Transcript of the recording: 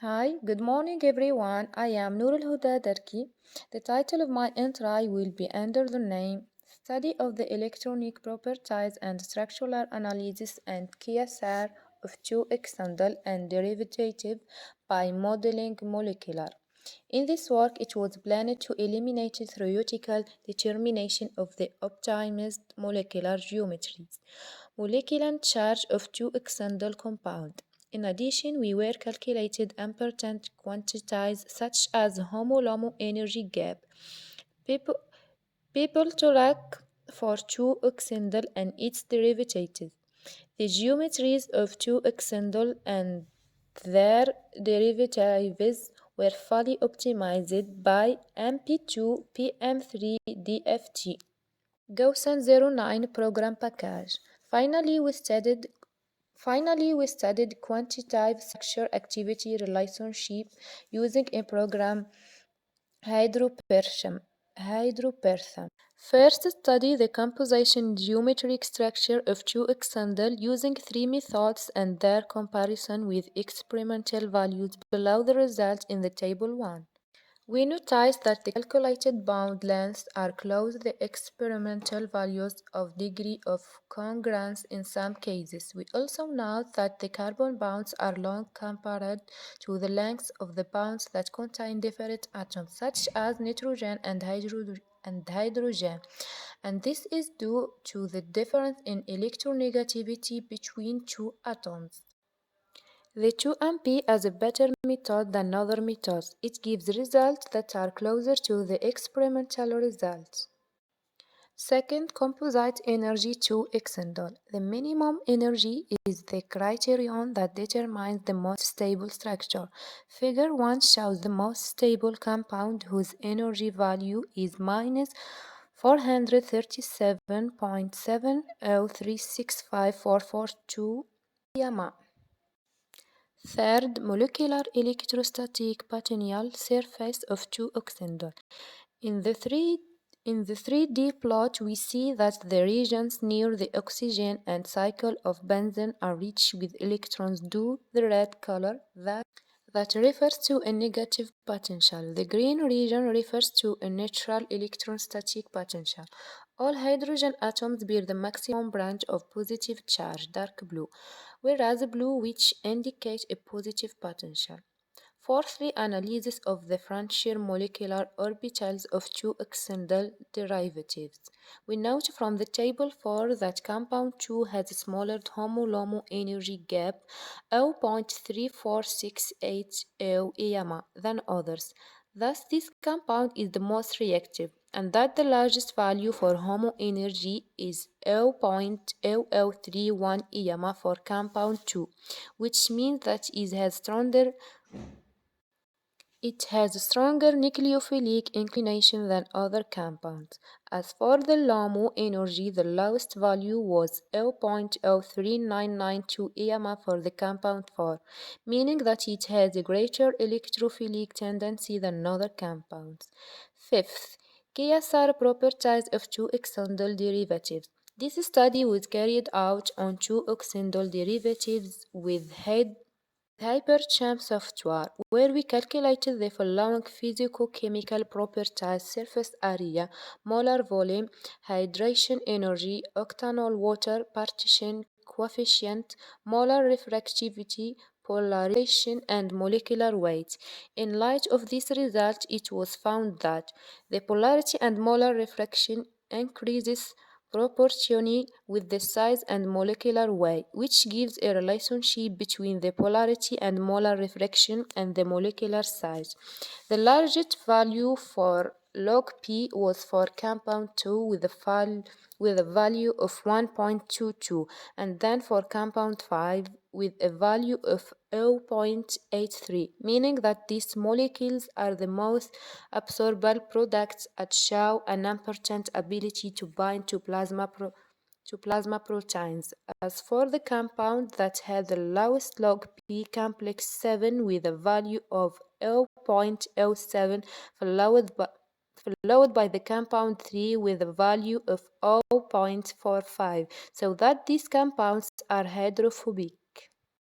Hi, good morning everyone. I am Nour elhouda Derki. The title of my entry will be under the name Study of the Electronic Properties and Structural Analysis and KSR of two external and derivative by modeling molecular. In this work, it was planned to eliminate theoretical determination of the optimized molecular geometries, molecular charge of two external compounds. In addition, we were calculated important quantities such as homo-LOMO energy gap, people, people to lack for two external and its derivatives, the geometries of two external and their derivatives were fully optimized by MP2 PM3 DFT Gaussian 09 program package. Finally, we studied quantitative structure-activity relationship using a program hydropertham. First, study the composition geometric structure of two external using three methods and their comparison with experimental values below the result in the table 1. We noticed that the calculated bound lengths are close to the experimental values of degree of congruence in some cases. We also note that the carbon bonds are long compared to the lengths of the bonds that contain different atoms, such as nitrogen and hydrogen, and this is due to the difference in electronegativity between two atoms. The 2MP is a better method than other methods. It gives results that are closer to the experimental results. Second, composite energy 2 external. The minimum energy is the criterion that determines the most stable structure. Figure 1 shows the most stable compound whose energy value is minus 437.703654442 Yama. Third, molecular electrostatic potential surface of two external. In the 3D plot, we see that the regions near the oxygen and cycle of benzene are rich with electrons due to the red color that refers to a negative potential. The green region refers to a neutral electrostatic potential. All hydrogen atoms bear the maximum branch of positive charge, dark blue, whereas blue which indicates a positive potential. Fourthly, analysis of the frontier molecular orbitals of two external derivatives. We note from the table 4 that compound 2 has a smaller homo-LOMO energy gap 0.3468 EMA than others. Thus, this compound is the most reactive, and that the largest value for homo energy is 0.0031 EMA for compound 2, which means that it has a stronger nucleophilic inclination than other compounds. As for the LOMO energy, the lowest value was 0.03992 EMA for the compound 4, meaning that it has a greater electrophilic tendency than other compounds. Fifth, KSR properties of two external derivatives. This study was carried out on two external derivatives with HyperChamp software, where we calculated the following physico-chemical properties: surface area, molar volume, hydration energy, octanol water partition coefficient, molar refractivity, polarization, and molecular weight. In light of this result, it was found that the polarity and molar refraction increases proportionally with the size and molecular weight, which gives a relationship between the polarity and molar refraction and the molecular size. The largest value for log P was for compound 2 with a value of 1.22, and then for compound 5 with a value of 0.83, meaning that these molecules are the most absorbable products and show an important ability to bind to plasma proteins. As for the compound that had the lowest log P, complex 7 with a value of 0.07, followed by the compound 3 with a value of 0.45, so that these compounds are hydrophobic.